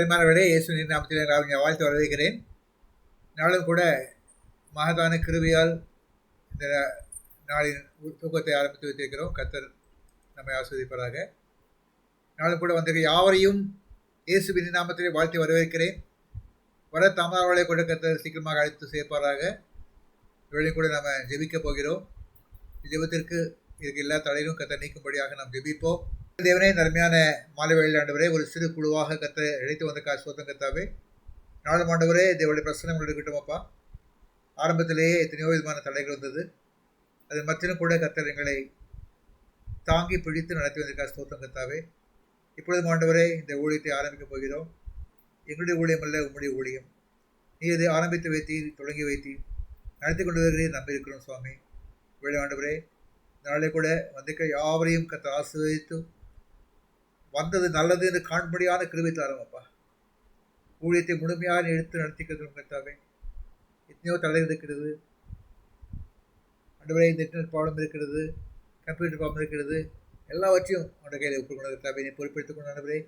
பெருமானவர்களே, இயேசுவின் நாமத்திலே நான் வாழ்த்து வரவேற்கிறேன். நாளும் கூட மகதான கிருபையால் இந்த நாளின் தூக்கத்தை ஆரம்பித்து வைத்திருக்கிறோம். கர்த்தர் நம்மை ஆசீர்வதிப்பாராக. நாளும் கூட வந்திருக்க யாவரையும் இயேசுவின் நாமத்திலே வாழ்த்து வரவேற்கிறேன். வர தாமதங்களை கூட கர்த்தர் சீக்கிரமாக அழைத்து சேர்ப்பாராக. இவளையும் கூட நாம் ஜெபிக்க போகிறோம். ஜெபத்திற்கு இதுக்கு எல்லா தடையிலும் கர்த்தர் நீக்கும்படியாக நாம் ஜெபிப்போம். தேவனே, நன்மையான மாலை வேளையில் ஆண்டவரே, ஒரு சிறு குழுவாக கர்த்தரை அழைத்து வந்த சோதம் கர்த்தாவே, நாளும் ஆண்டவரே தேவனுடைய பிரசனம் இருக்கட்டுமப்பா. ஆரம்பத்திலேயே எத்தனையோ விதமான தடைகள் வந்தது. அது மத்தியிலும் கூட கர்த்தர் எங்களை தாங்கி பிடித்து நடத்தி வந்திருக்கா ஸ்தோத்திரம் கர்த்தாவே. இப்பொழுதும் ஆண்டவரே இந்த ஊழியத்தை ஆரம்பிக்கப் போகிறோம். எங்களுடைய ஊழியம் அல்ல, உங்களுடைய ஊழியம். நீ இதை ஆரம்பித்து வைத்தி தொடங்கி வைத்தி நடத்தி கொண்டு வருகிறேன் நம்பியிருக்கிறோம் சுவாமி. வேலை ஆண்டவரே, நாளை கூட வந்திருக்க யாவரையும் கர்த்தர் ஆசீர்வதித்து வந்தது நல்லது என்று காண்படியான கிருபை தாரமப்பா. ஊழியத்தை முழுமையாக எடுத்து நடத்திக்கிறது கர்த்தாவே. எத்தனையோ தடை இருக்கிறது ஆண்டவரே, இந்த இன்டர்நெட் ப்ராப்ளம் இருக்கிறது, கம்ப்யூட்டர் ப்ராப்ளம் இருக்கிறது, எல்லாவற்றையும் அவனுடைய கையில் ஒப்புக்கொண்டு கர்த்தாவே நீ பொறுப்பெடுத்துக் கொண்டு ஆண்டவரே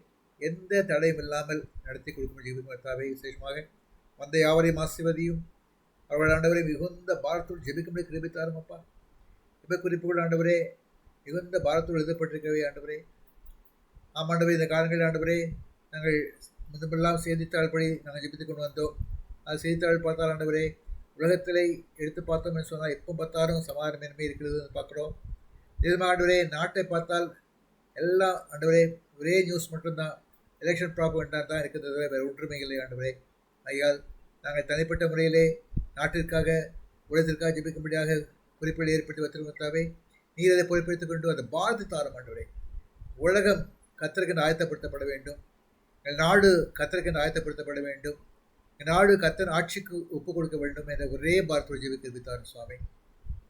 எந்த தடையும் இல்லாமல் நடத்தி கொடுக்கும் ஜீவிக்கும் கர்த்தாவே. விசேஷமாக வந்த யாவரையும் ஆசீர்வதியும். அவர்கள் ஆண்டவரை மிகுந்த பாரத்தோடு ஜெபிக்கும்படி கிருபை தாரமப்பா. இப்போ குறிப்புகள் ஆண்டவரே மிகுந்த பாரத்தோடு எழுதப்பட்டிருக்கவே ஆண்டவரே. ஆமாண்டவரே, இந்த காலங்களில் ஆண்டவரே நாங்கள் முன்பெல்லாம் செய்தித்தாள்படி நாங்கள் ஜெபித்து கொண்டு வந்தோம். அது செய்தித்தாள் பார்த்தால் ஆண்டவரே உலகத்திலே எடுத்து பார்த்தோம் என்று சொன்னால் எப்போ பார்த்தாலும் சமாதானமின்மை இருக்கிறது பார்க்குறோம். இதுமா ஆண்டவரே, நாட்டை பார்த்தால் எல்லாம் ஆண்டவரே ஒரே நியூஸ் மட்டும்தான், எலெக்ஷன் ப்ராப்ளம் தான் இருக்கிறது, வேறு ஒன்றுமே இல்லை ஆண்டவரே. ஐயால் நாங்கள் தனிப்பட்ட முறையிலே நாட்டிற்காக உலகத்திற்காக ஜெபிக்கும்படியாக குறிப்பில் ஏற்பட்டு வைத்திருந்தாவே நீர் அதை பொறுப்பெடுத்துக் கொண்டு அந்த பாரதி தாரம் ஆண்டவரே. உலகம் கர்த்தருக்கு ஆயத்தப்படுத்தப்பட வேண்டும். எங்கள் நாடு கர்த்தருக்கு ஆயத்தப்படுத்தப்பட வேண்டும். எங்கள் நாடு கர்த்தர் ஆட்சிக்கு ஒப்புக் கொடுக்க வேண்டும் என்ற ஒரே பாரத்தோடு ஜெபித்தார் சுவாமி.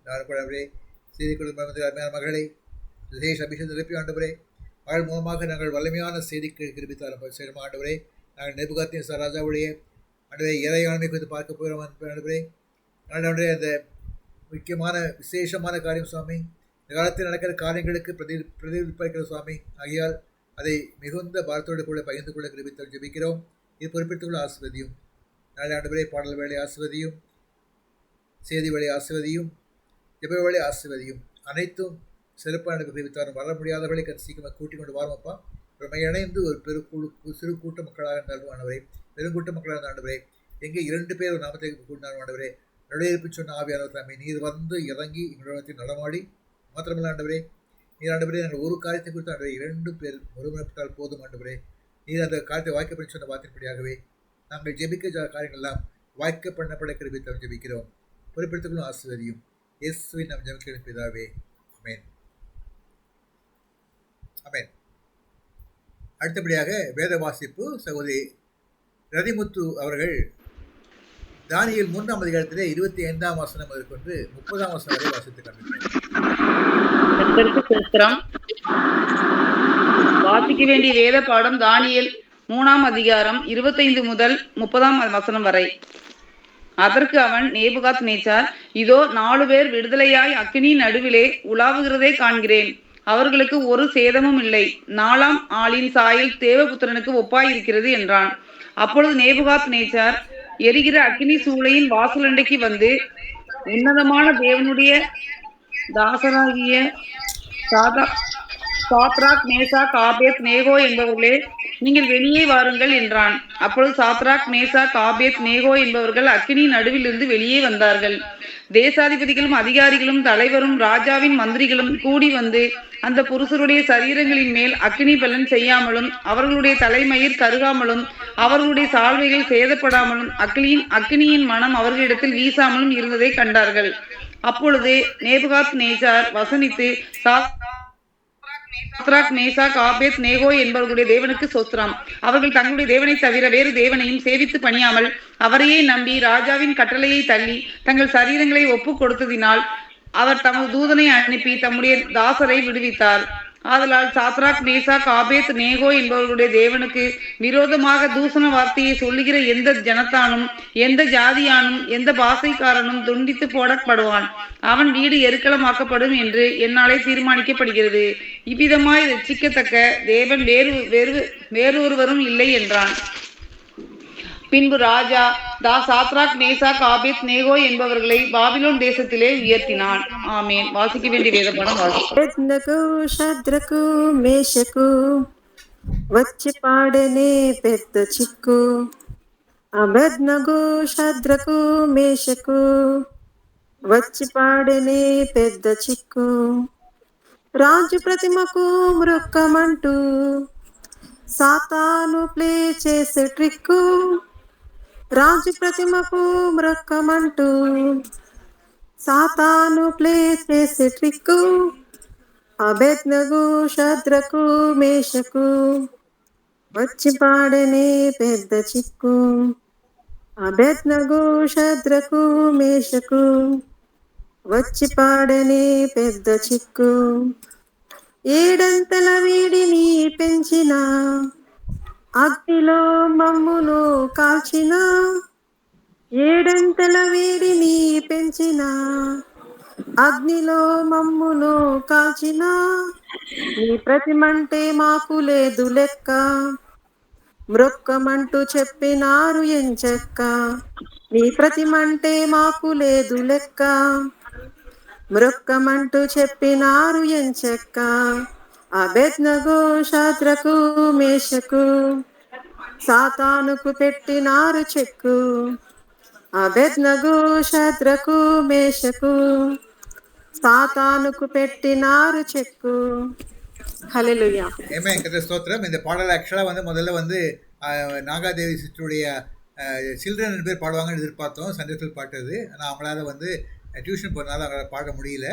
நான் கூட அவரே செய்தி குடும்ப அருமையான மகளை விசேஷ அபிஷேகம் நிரப்பி ஆண்டவரே, மகள் மூலமாக நாங்கள் வலிமையான செய்திக்கு கிருபித்தார் சேரும் ஆண்டவரே. நாங்கள் நேபுகாத்நேச்சார் ராஜாவுடைய ஆண்டவரே இறையாண்மை குறித்து பார்க்க போகிறோம் ஆண்டவரே. ஆண்டவரே, அந்த முக்கியமான விசேஷமான காரியம் சுவாமி, இந்த காலத்தில் நடக்கிற காரியங்களுக்கு பிரதிபலிப்பாய்க்கிற சுவாமி. ஆகையால் அதை மிகுந்த பாரத்தோடு கூட பகிர்ந்து கொள்ள கிருபித்தால் ஜெபிக்கிறோம். இது பொறுப்பெடுத்துக்கொள்ள ஆசிர்வதியும். நாளை ஆண்டவரே பாடல் வேலை ஆசிர்வதியும், செய்தி வேலை ஆசிர்வதியும், ஜெப வேலை ஆசிர்வதியும். அனைத்தும் சிறப்பான கிருபித்தாரும் வர முடியாதவர்களை சீக்கிரமாக கூட்டிக் கொண்டு வாரமப்பா. நம்ம இணைந்து ஒரு சிறு கூட்ட மக்களாக இருந்தாலும் ஆண்டவரே, பெருங்கூட்ட மக்களாக இருந்த ஆண்டவரே, எங்கே 2 பேர் ஒரு நாமத்தை கூட்டினார் ஆண்டவரே. நுழையிருப்பு சொன்ன ஆவியானவர் தாமே நீர் வந்து இறங்கி எங்களுடைய நடமாடி மாத்திரமல்ல ஆண்டவரே, நீர் ஆண்டவரே நாங்கள் ஒரு காரியத்தை குறித்து ஆண்டவரே 2 பேர் ஒருமுறைப்பட்டால் போதும் ஆண்டவரே. நீர் அந்த காரியத்தை வாய்க்கப்படி சொன்ன வார்த்தைப்படியாகவே நாங்கள் ஜெபிக்க காரியங்கள்லாம் வாய்க்க பண்ணப்பட கிருபித்தால் ஜெபிக்கிறோம். பொறுப்பெடுத்துக்கொள்ளும் ஆசீர்வதியும். இயேசுவின் நாம் ஜெபிக்கிறோம் பிதாவே. ஆமென், ஆமென். அடுத்தபடியாக வேத வாசிப்பு சகோதரி ரதிமுத்து அவர்கள் தானியேல் 3ஆம் அதிகாரத்திலே 25ஆம் வசனம் முதற்கொண்டு 30ஆம் வசனம் வரை வாசித்து காண்பிக்கிறேன். வாசிக்க வேண்டிய வேத பாடம் தானியேல் 3ஆம் அதிகாரம் 25 முதல் 30ஆம் வசனம் வரை. அதற்கு அவன், நேபுகாத்நேச்சார், இதோ 4 பேர் விடுதலையாய் அக்கினி நடுவிலே உலாவுகிறதை காண்கிறேன். அவர்களுக்கு ஒரு சேதமும் இல்லை. 4ஆம் ஆளின் சாயல் தேவபுத்திரனுக்கு ஒப்பாயிருக்கிறது என்றான். அப்பொழுது நேபுகாத்நேச்சார் எரிகிற அக்கினி சூளையின் வாசலண்டைக்கு வந்து, உன்னதமான தேவனுடைய தாசராகிய சாத்ராக் மேசாக் ஆபேத் நேகோ என்பவர்களே, நீங்கள் வெளியே வாருங்கள் என்றான். அப்பொழுது சாத்ராக் மேசாக் ஆபேத் நேகோ என்பவர்கள் அக்கினி நடுவிலிருந்து வெளியே வந்தார்கள். தேசாதிபதிகளும் அதிகாரிகளும் தலைவரும் ராஜாவின் மந்திரிகளும் கூடி வந்து அந்த புருஷருடைய சரீரங்களின் மேல் அக்கினி பலன் செய்யாமலும் அவர்களுடைய தலைமயிர் கருகாமலும் அவர்களுடைய சால்வைகள் சேதப்படாமலும் அக்கினியின் மனம் அவர்களிடத்தில் வீசாமலும் இருந்ததை கண்டார்கள். அப்பொழுது நேபுகாத்நேச்சார் வசனித்து, சாத்ராக் மேசாக் ஆபேத் நேகோ என்பவர்களுடைய தேவனுக்கு ஸ்தோத்திரம். அவர்கள் தங்களுடைய தேவனை தவிர வேறு தேவனையும் சேவித்து பணியாமல் அவரையே நம்பி ராஜாவின் கட்டளையை தள்ளி தங்கள் சரீரங்களை ஒப்பு கொடுத்ததினால் அவர் தமது தூதனை அனுப்பி தம்முடைய தாசரை விடுவித்தார். ஆதலால் சாத்ராக் மேசாக் ஆபேத் நேகோ என்பவர்களுடைய தேவனுக்கு விரோதமாக தூசண வார்த்தையை சொல்லுகிற எந்த ஜனத்தானும் எந்த ஜாதியானும் எந்த பாசைக்காரனும் துண்டித்து போடப்படுவான். அவன் வீடு எருக்களமாக்கப்படும் என்று என்னாலே தீர்மானிக்கப்படுகிறது. இவ்விதமாய் ரட்சிக்கத்தக்க தேவன் வேறொருவரும் இல்லை என்றான். பின்பு ராஜா சாத்ராக் மேசாக் ஆபேத் நேகோ என்பவர்களை பாபிலோன் தேசத்திலே உயர்த்தினான். ஆமேன். வாசிக்க வேண்டிய வேத பாடம் வாசிப்போம். అబేద్నెగో షద్రకు మేషకు వచ్చి పాడనే పెద్ద చిక్కు. అబేద్నెగో షద్రకు మేషకు వచ్చి పాడనే పెద్ద చిక్కు. రాజు ప్రతిమకు మృక్కమంటూ సాతాను ప్లే చేసే ట్రిక్కు. రాజు ప్రతిమకు మృక్కమంటూ సాతాను ప్లే చేసే ట్రిక్కు. అబేద్నెగో షద్రకు మేషకు వచ్చి పాడనే పెద్ద చిక్కు. అబేద్నెగో షద్రకు మేషకు వచ్చి పాడనే పెద్ద చిక్కు. ఏడంతల వీడిని పెంచిన అగ్నిలో మమ్మును కాల్చిన. ఏడంతల వీడిని పెంచిన అగ్నిలో మమ్మును కాల్చిన. నీ ప్రతిమంటే మాకు లేదు లెక్క. మృక్కమంటూ చెప్పినారు ఎంచెక్క. నీ ప్రతిమంటే మాకు లేదు లెక్క. మృక్కమంటూ చెప్పినారు ఎంచెక్క. అబేద్నెగో షద్రకు మేషకు సాతానుకు పెట్టినారు చెక్కు. అబేద్నెగో షద్రకు మేషకు சாத்தானுக்கு పెట్టినారు చెక్కు. ஹல்லேலூயா. ஆமென். கர்த்தர் ஸ்தோத்திரம். இந்த பாடல் ஆக்சுவலாக முதல்ல நாகாதேவி சிஸ்டருடைய சில்ட்ரன் பேர் பாடுவாங்கன்னு எதிர்பார்த்தோம். சண்டேஸ்கூல் பாட்டு அது. ஆனால் அவங்களால டியூஷன் போகிறதுனால அவங்களால பாட முடியல.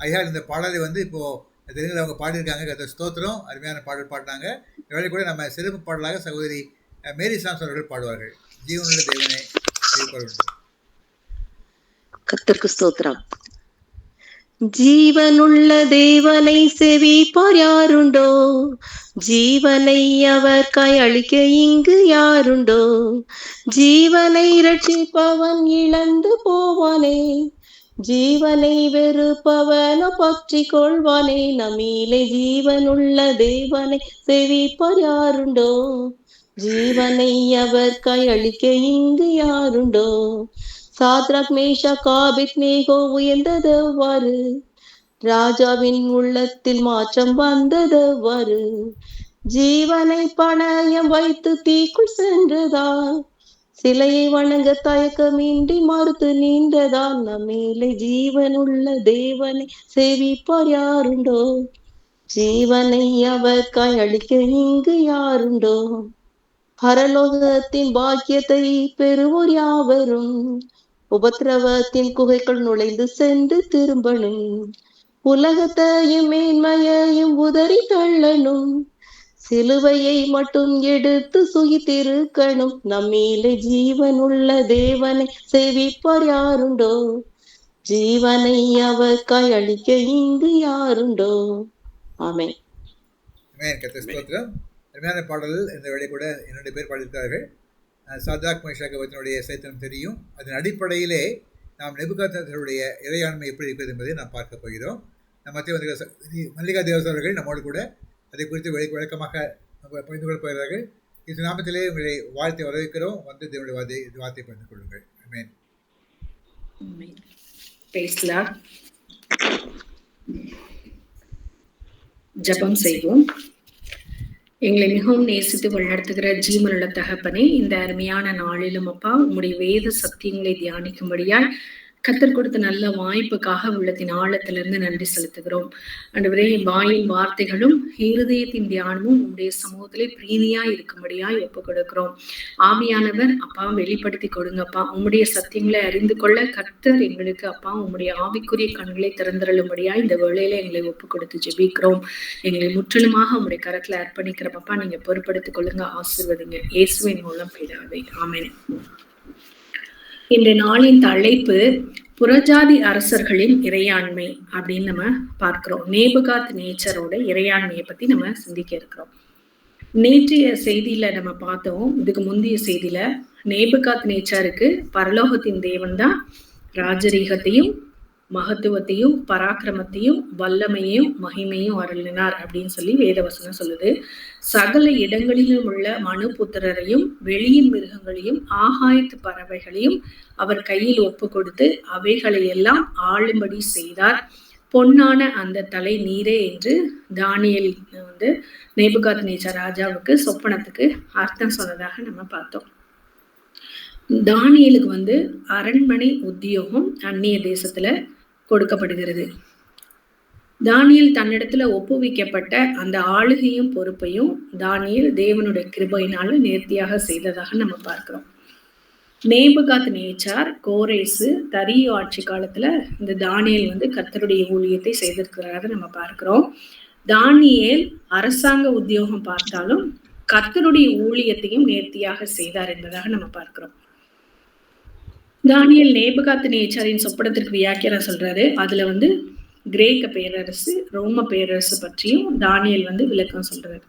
ஐயா இந்த பாடலை இப்போது தெலுங்கில் அவங்க பாடியிருக்காங்க. கர்த்தர் ஸ்தோத்திரம். அருமையான பாடல் பாடினாங்க. இவரை கூட நம்ம சிறப்பு பாடலாக சகோதரி மேரி சாம்ஸ் அவர்கள் பாடுவார்கள். ஜீவனுள்ள தேவனே கர்த்தருக்கு ஸ்தோத்திரம். ஜீவனுள்ள தேவனை செவிப்பார் யாருண்டோ. ஜீவனை அவர் கையளிக்க இங்கு யாருண்டோ. ஜீவனை இரட்சிப்பவன் இழந்து போவானே. ஜீவனை வெறுப்பவனோ பற்றி கொள்வானே. நம்மீலே ஜீவனுள்ள தேவனை செவிப்பார் யாருண்டோ. ஜீவனை அவர் கையளிக்க இங்கு யாருண்டோ. சாத்ராக் மேஷாக் ஆபேத்நேகோ உயர்ந்ததெவ்வாறு. ராஜாவின் உள்ளத்தில் மாற்றம் வந்ததெவ்வாறு. ஜீவனை பணயம் வைத்து தீக்குள் சென்றதால். சிலையை வணங்க தயக்கமின்றி மறுத்து நின்றதால். நம்மேலே ஜீவனுள்ள தேவனை சேவிப்பார் யாருண்டோ. ஜீவனை அவர் கையளிக்க இங்கு யாருண்டோ. பரலோகத்தின் பாக்கியத்தை பெறுவோர் யாவரும் உபத்திரவத்தின் குகைக்குள் நுழைந்து சென்று திரும்பணும். உலகத்தையும் மேன்மையையும் உதறி தள்ளணும். சிலுவையை மட்டும் எடுத்து சுகித்திருக்கணும். நம்மீலே ஜீவனுள்ள தேவனை சேவிப்பார் யாருண்டோ. ஜீவனை அவர் கையளிக்க இங்கு யாருண்டோ. ஆமென். அருமையான பாடல். இந்த வேலை கூட என்னுடைய பேர் பாடியிருக்கிறார்கள். சாத்ராக் மேஷாக் அவர்களுடைய சரித்திரம் தெரியும். அதன் அடிப்படையிலே நாம் நேபுகாத்நேச்சருடைய இறையாண்மை எப்படி இருக்கிறது என்பதை நாம் பார்க்க போகிறோம். நம்ம மல்லிகா தேவஸ் அவர்கள் நம்மோடு கூட அதை குறித்து விளக்கமாக பகிர்ந்து கொள்ள போகிறார்கள். இந்த நாமத்திலே உங்களை வாழ்த்தை வரவேற்கிறோம். தேவனுடைய வார்த்தை பகிர்ந்து கொள்ளுங்கள். ஆமென். ஜெபம் செய்வோம். எங்களை மிகவும் நேசித்து வழிநடத்துகிற ஜீவனுள்ள தகப்பனே, இந்த அருமையான நாளிலும் அப்பா உம்முடைய வேத சத்தியங்களை தியானிக்கும்படியாய் கர்த்தர் கொடுத்த நல்ல வாய்ப்புக்காக உள்ளத்தின் ஆழத்திலிருந்து நன்றி செலுத்துகிறோம். ஆண்டவரே, வாயின் வார்த்தைகளும் இருதயத்தின் தியானமும் உம்முடைய சமூகத்திலே பிரீதியாய் இருக்கும்படியாய் ஒப்புக் கொடுக்கிறோம். ஆவியானவர் அப்பா வெளிப்படுத்தி கொடுங்கப்பா. உம்முடைய சத்தியங்களை அறிந்து கொள்ள கர்த்தர் எங்களுக்கு அப்பா உம்முடைய ஆவிக்குரிய கண்களை திறந்தருளும்படியாய் இந்த வேளையில எங்களை ஒப்புக் கொடுத்து ஜெபிக்கிறோம். எங்களை முற்றிலுமாக உம்முடைய கரத்துல அர்ப்பணிக்கிறப்பா. நீங்க பொறுப்படுத்திக் கொள்ளுங்க, ஆசீர்வதிங்க. இயேசுவின் மூலம் பிதாவே, ஆமென். இந்த நாளின் தலைப்பு புறஜாதி அரசர்களின் இறையாண்மை அப்படின்னு நம்ம பார்க்கிறோம். நேபுகாத்நேச்சரோட இறையாண்மையை பத்தி நம்ம சிந்திக்க இருக்கிறோம். நேற்றைய செய்தியில நம்ம பார்த்தோம். இதுக்கு முந்தைய செய்தியில நேபுகாத்நேச்சருக்கு பரலோகத்தின் தேவன் தான் ராஜரீகத்தையும் மகத்துவத்தையும் பராக்கிரமத்தையும் வல்லமையும் மகிமையும் அருளினார் அப்படின்னு சொல்லி வேதவசனம் சொல்லுது. சகல இடங்களிலும் உள்ள மனுபுத்திரரையும் வெளியின் மிருகங்களையும் ஆகாயத்து பறவைகளையும் அவர் கையில் ஒப்பு கொடுத்து அவைகளை எல்லாம் ஆளும்படி செய்தார். பொன்னான அந்த தலை நீரே என்று தானியேல் வந்து நேபுகாத்நேச்சார் ராஜாவுக்கு சொப்பனத்துக்கு அர்த்தம் சொன்னதாக நம்ம பார்த்தோம். தானியேலுக்கு வந்து அரண்மனை உத்தியோகம் அந்நிய தேசத்துல கொடுக்கப்படுகிறது. தானியேல் தன்னிடத்துல ஒப்புவிக்கப்பட்ட அந்த ஆளுகையும் பொறுப்பையும் தானியேல் தேவனுடைய கிருபையினால நேர்த்தியாக செய்ததாக நம்ம பார்க்கிறோம். நேபுகாத்நேச்சார், கோரேசு, தரியு ஆட்சி காலத்துல இந்த தானியேல் வந்து கர்த்தருடைய ஊழியத்தை செய்திருக்கிறாரு நம்ம பார்க்கிறோம். தானியேல் அரசாங்க உத்தியோகம் பார்த்தாலும் கர்த்தருடைய ஊழியத்தையும் நேர்த்தியாக செய்தார் என்பதாக நம்ம பார்க்கிறோம். தானியேல் நேபுகாத்நேச்சாரின் சொப்பனத்திற்கு வியாக்கியானம் சொல்றாரு. அதுல வந்து கிரேக்க பேரரசு, ரோம பேரரசு பற்றியும் தானியேல் வந்து விளக்கம் சொல்றாரு.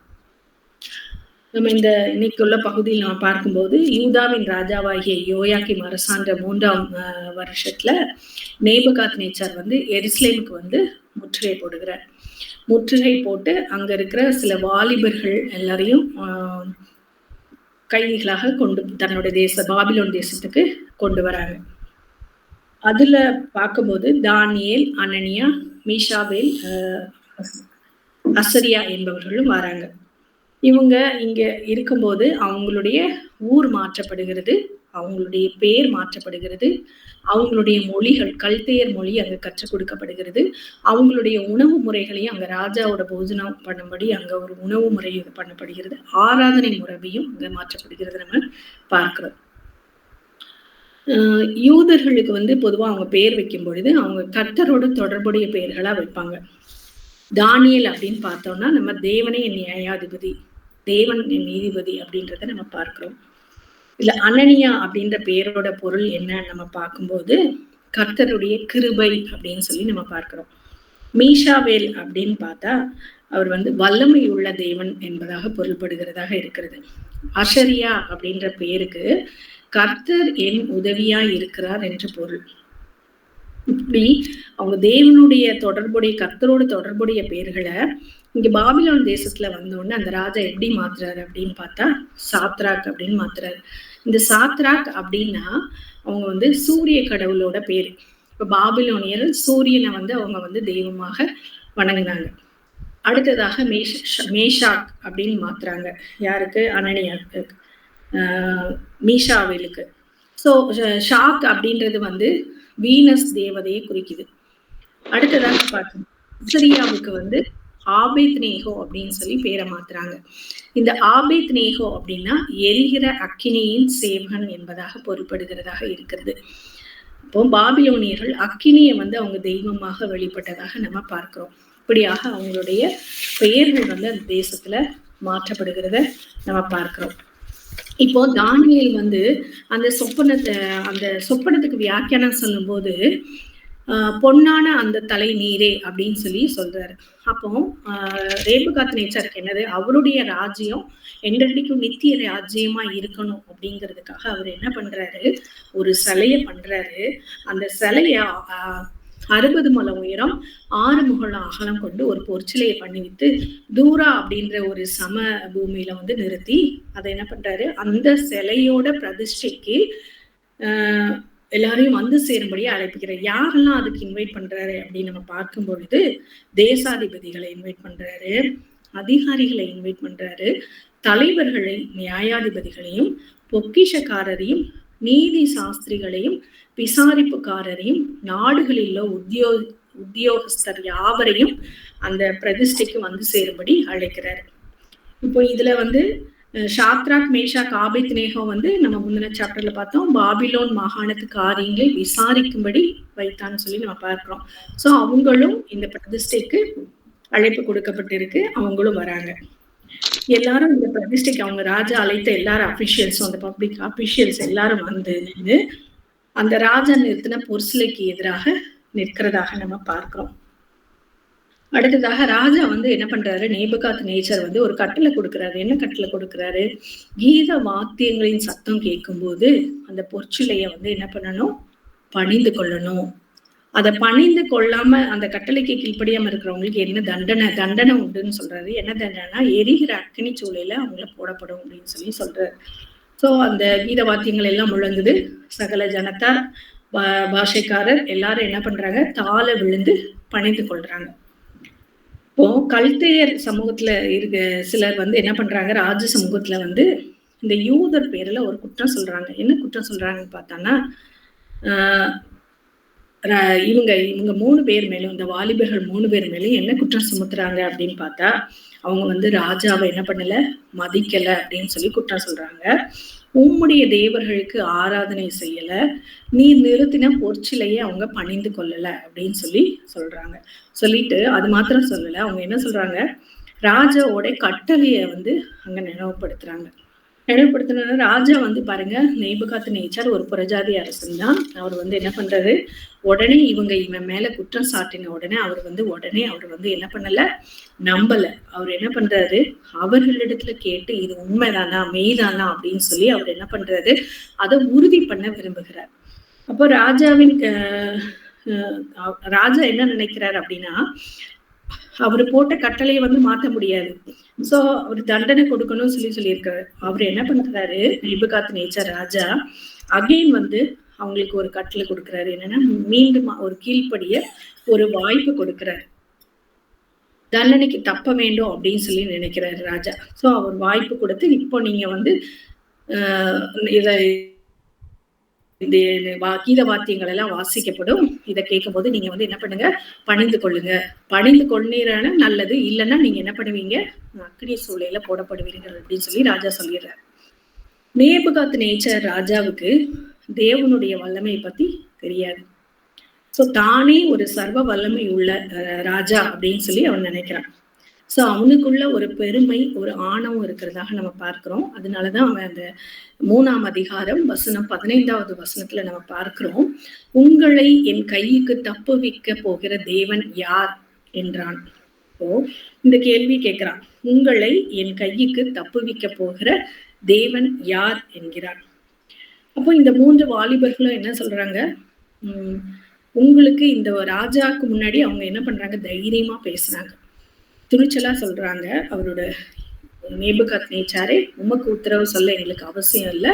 நம்ம இந்த இன்னைக்கு உள்ள பகுதியில் நம்ம பார்க்கும்போது யூதாவின் ராஜாவாகிய யோயாக்கிம் அரசாண்ட 3ஆம் வருஷத்துல நேபுகாத்நேச்சார் வந்து எருசலேமுக்கு வந்து முற்றுகை போடுகிறார். முற்றுகை போட்டு அங்க இருக்கிற சில வாலிபர்கள் எல்லாரையும் கைதிகளாக கொண்டு தன்னுடைய பாபிலோன் தேசத்துக்கு கொண்டு வராங்க. அதுல பார்க்கும்போது தானியேல், அனனியா, மீஷாவேல், அசரியா என்பவர்களும் வராங்க. இவங்க இங்க இருக்கும்போது அவங்களுடைய ஊர் மாற்றப்படுகிறது, அவங்களுடைய பேர் மாற்றப்படுகிறது, அவங்களுடைய மொழிகள் கல்தேயர் மொழி அங்க கற்றுக் கொடுக்கப்படுகிறது. அவங்களுடைய உணவு முறைகளையும் அங்க ராஜாவோட போஜனம் பண்ணும்படி அங்க ஒரு உணவு முறை பண்ணப்படுகிறது. ஆராதனை முறையும் அங்க மாற்றப்படுகிறது நம்ம பார்க்கிறோம். யூதர்களுக்கு வந்து பொதுவா அவங்க பேர் வைக்கும் பொழுது அவங்க கர்த்தரோட தொடர்புடைய பெயர்களா வைப்பாங்க. தானியேல் அப்படின்னு பார்த்தோம்னா நம்ம தேவனே என் நியாயாதிபதி, தேவன் என் நீதிபதி அப்படின்றத நம்ம பார்க்கிறோம். இல்ல அனனியா அப்படின்ற பெயரோட பொருள் என்ன நம்ம பார்க்கும்போது கர்த்தருடைய கிருபை அப்படின்னு சொல்லி நம்ம பார்க்கிறோம். மீஷாவேல் அப்படின்னு பார்த்தா அவர் வந்து வல்லமை உள்ள தேவன் என்பதாக பொருள்படுகிறதாக இருக்கிறது. அஷரியா அப்படின்ற பெயருக்கு கர்த்தர் என் உதவியா இருக்கிறார் என்று பொருள். இப்படி அவங்க தேவனுடைய தொடர்புடைய கர்த்தரோட தொடர்புடைய பெயர்களை இங்க பாபிலோன் தேசத்துல வந்தோடனே அந்த ராஜா எப்படி மாத்துறாரு அப்படின்னு பார்த்தா சாத்ராக் அப்படின்னு மாத்துறாரு. இந்த சாத்ராக் அப்படின்னா அவங்க வந்து சூரிய கடவுளோட பேரு. இப்ப பாபிலோனியர் சூரியனை வந்து அவங்க வந்து தெய்வமாக வணங்கினாங்க. அடுத்ததாக மேஷாக் அப்படின்னு மாத்துறாங்க. யாருக்கு? அனனியாக்கு, மீஷாவேலுக்கு. ஸோ ஷாக் அப்படின்றது வந்து வீனஸ் தேவதையை குறிக்குது. அடுத்ததாக பார்த்தோம் அசரியாவுக்கு வந்து ஆபேத் நேகோ அப்படின்னு சொல்லி பேரை மாத்துறாங்க. இந்த ஆபேத் நேகோ அப்படின்னா எரிகிற அக்கினியின் சேவகன் என்பதாக பொருள்படுகிறதாக இருக்கிறது. இப்போ பாபிலோனியர்கள் அக்கினியை வந்து அவங்க தெய்வமாக வெளிப்பட்டதாக நம்ம பார்க்கிறோம். இப்படியாக அவங்களுடைய பெயர்கள் வந்து அந்த தேசத்துல மாற்றப்படுகிறத நம்ம பார்க்கிறோம். இப்போ தானியேல் வந்து அந்த சொப்பனத்துக்கு வியாக்கியானம் சொல்லும் போது பொன்னான அந்த தலை நீரே அப்படின்னு சொல்லி சொல்றாரு. அப்போ நேபுகாத்நேச்சாருக்கு என்னது, அவருடைய ராஜ்யம் என்றைக்கும் நித்திய ராஜ்யமா இருக்கணும் அப்படிங்கிறதுக்காக அவர் என்ன பண்றாரு, ஒரு சிலைய பண்றாரு. அந்த சிலைய 60 முழம் உயரம் 6 முழம் அகலம் கொண்டு ஒரு பொற்சிலையை பண்ணி விட்டு தூரா அப்படின்ற ஒரு சம பூமியில வந்து நிறுத்தி அதை என்ன பண்றாரு, அந்த சிலையோட பிரதிஷ்டைக்கு எல்லாரையும் வந்து சேரும்படியே அழைப்பிக்கிறார். யாரெல்லாம் அதுக்கு இன்வைட் பண்றாரு அப்படின்னு நம்ம பார்க்கும் பொழுது தேசாதிபதிகளை இன்வைட் பண்றாரு, அதிகாரிகளை இன்வைட் பண்றாரு, தலைவர்களை, நியாயாதிபதிகளையும், பொக்கிஷக்காரரையும், நீதி சாஸ்திரிகளையும், விசாரிப்புக்காரரையும், நாடுகளில் உத்தியோகஸ்தர் யாவரையும் அந்த பிரதிஷ்டைக்கு வந்து சேரும்படி அழைக்கிறாரு. இப்போ இதுல வந்து ஷாத்ராக், மேஷாக், ஆபேத்நேகோ வந்து நம்ம முந்தின சாப்டர்ல பார்த்தோம், பாபிலோன் மாகாணத்து காரியங்களை விசாரிக்கும்படி வைத்தான்னு சொல்லி நம்ம பார்க்கிறோம். ஸோ அவங்களும் இந்த பிரதிஷ்டைக்கு அழைப்பு கொடுக்கப்பட்டிருக்கு, அவங்களும் வராங்க. எல்லாரும் இந்த பிரதிஷ்டைக்கு அவங்க ராஜா அழைத்த எல்லாரும் அபிஷியல்ஸும், அந்த பப்ளிக் அபிஷியல்ஸ் எல்லாரும் வந்து நின்று அந்த ராஜா நிறுத்தின பொற்சிலைக்கு எதிராக நிற்கிறதாக நம்ம பார்க்கிறோம். அடுத்ததாக ராஜா வந்து என்ன பண்றாரு, நேபுகாத்நேச்சர் வந்து ஒரு கட்டளை கொடுக்கிறாரு. என்ன கட்டளை கொடுக்கிறாரு, கீத வாத்தியங்களின் சத்தம் கேட்கும் போது அந்த பொற்சிலைய வந்து என்ன பண்ணணும், பணிந்து கொள்ளணும். அதை பணிந்து கொள்ளாம அந்த கட்டளைக்கு கீழ்ப்படியாம இருக்கிறவங்களுக்கு என்ன தண்டனை உண்டுன்னு சொல்றாரு. என்ன தண்டனைனா எரிகிற அக்கினி சூளையில அவங்கள போடப்படும் அப்படின்னு சொல்றாரு. சோ அந்த கீத வாத்தியங்கள் எல்லாம் முழங்குது. சகல ஜனத்தார் பாஷைக்காரர் எல்லாரும் என்ன பண்றாங்க, தாழ விழுந்து பணிந்து கொள்றாங்க. இப்போ கல்தேயர் சமூகத்துல இருக்க சிலர் வந்து என்ன பண்றாங்க, ராஜ சமூகத்துல வந்து இந்த யூதர் பேர்ல ஒரு குற்றம் சொல்றாங்க. என்ன குற்றம் சொல்றாங்கன்னு பார்த்தான்னா, இவங்க 3 பேர் மேலும், இந்த வாலிபர்கள் 3 பேர் மேலும் என்ன குற்றம் சுமத்துறாங்க அப்படின்னு பார்த்தா, அவங்க வந்து ராஜாவை என்ன பண்ணல, மதிக்கல அப்படின்னு சொல்லி குற்றம் சொல்றாங்க. உம்முடைய தேவர்களுக்கு ஆராதனை செய்யல, நீ நிறுத்தின பொற்சிலையே அவங்க பணிந்து கொள்ளல அப்படின்னு சொல்றாங்க. சொல்லிட்டு அது மாத்திரம் சொல்லல, அவங்க என்ன சொல்றாங்க, ராஜாவோட கட்டளைய வந்து அங்க நினைவுபடுத்துறாங்க. ராஜா வந்து பாருங்க, நேபுகாத்நேச்சார் ஒரு புறஜாதி அரசன் தான். அவர் வந்து என்ன பண்றாரு, உடனே இவன் மேல குற்றம் சாட்டின உடனே அவர் வந்து என்ன பண்ணல, நம்பல. அவர் என்ன பண்றாரு, அவர்களிடத்துல கேட்டு இது உண்மைதானா மெய்தானா அப்படின்னு சொல்லி அவர் என்ன பண்றாரு, அதை உறுதி பண்ண விரும்புகிறார். அப்போ ராஜா என்ன நினைக்கிறார் அப்படின்னா, அவரு போட்ட கட்டளையை வந்து மாத்த முடியாது. சோ அவர் தண்டனை கொடுக்கணும்னு சொல்லியிருக்காரு. அவர் என்ன பண்றாரு, நேபுகாத்நேச்சார் ராஜா அகைன் வந்து அவங்களுக்கு ஒரு கட்டளை கொடுக்கிறாரு. என்னன்னா, மீண்டும் ஒரு கீழ்ப்படிய ஒரு வாய்ப்பு கொடுக்கிறாரு. தண்டனைக்கு தப்ப வேண்டும் அப்படின்னு சொல்லி நினைக்கிறாரு ராஜா. சோ அவர் வாய்ப்பு கொடுத்து, இப்போ நீங்க வந்து இந்த கீத வாத்தியங்கள் எல்லாம் வாசிக்கப்படும், இதை கேட்கும் போது நீங்க வந்து என்ன பண்ணுங்க, பணிந்து கொள்ளுங்க. பணிந்து கொள்ளுறான நல்லது, இல்லைன்னா நீங்க என்ன பண்ணுவீங்க, அக்கினி சூளையில போடப்படுவீர்கள் அப்படின்னு சொல்லி ராஜா சொல்லிடுறாரு. நேபுகாத்நேச்சார் ராஜாவுக்கு தேவனுடைய வல்லமை பத்தி தெரியாது. சோ தானே ஒரு சர்வ வல்லமை உள்ள ராஜா அப்படின்னு சொல்லி அவன் நினைக்கிறான். சோ அவனுக்குள்ள ஒரு பெருமை, ஒரு ஆணவம் இருக்கிறதாக நம்ம பார்க்கிறோம். அதனாலதான் அவன் அந்த 3ஆம் அதிகாரம் வசனம் 15வது வசனத்துல நம்ம பார்க்கிறோம், உங்களை என் கைக்கு தப்புவிக்க போகிற தேவன் யார் என்றான். இந்த கேள்வி கேட்கிறான், உங்களை என் கைக்கு தப்புவிக்க போகிற தேவன் யார் என்கிறான். அப்போ இந்த 3 வாலிபர்களும் என்ன சொல்றாங்க, உங்களுக்கு இந்த ராஜாவுக்கு முன்னாடி அவங்க என்ன பண்றாங்க, தைரியமா பேசுறாங்க, துணிச்சலா சொல்றாங்க. அவரோட நேபுகாத்நேச்சாரே, உமக்கு உத்தரவு சொல்ல எங்களுக்கு அவசியம் இல்லை,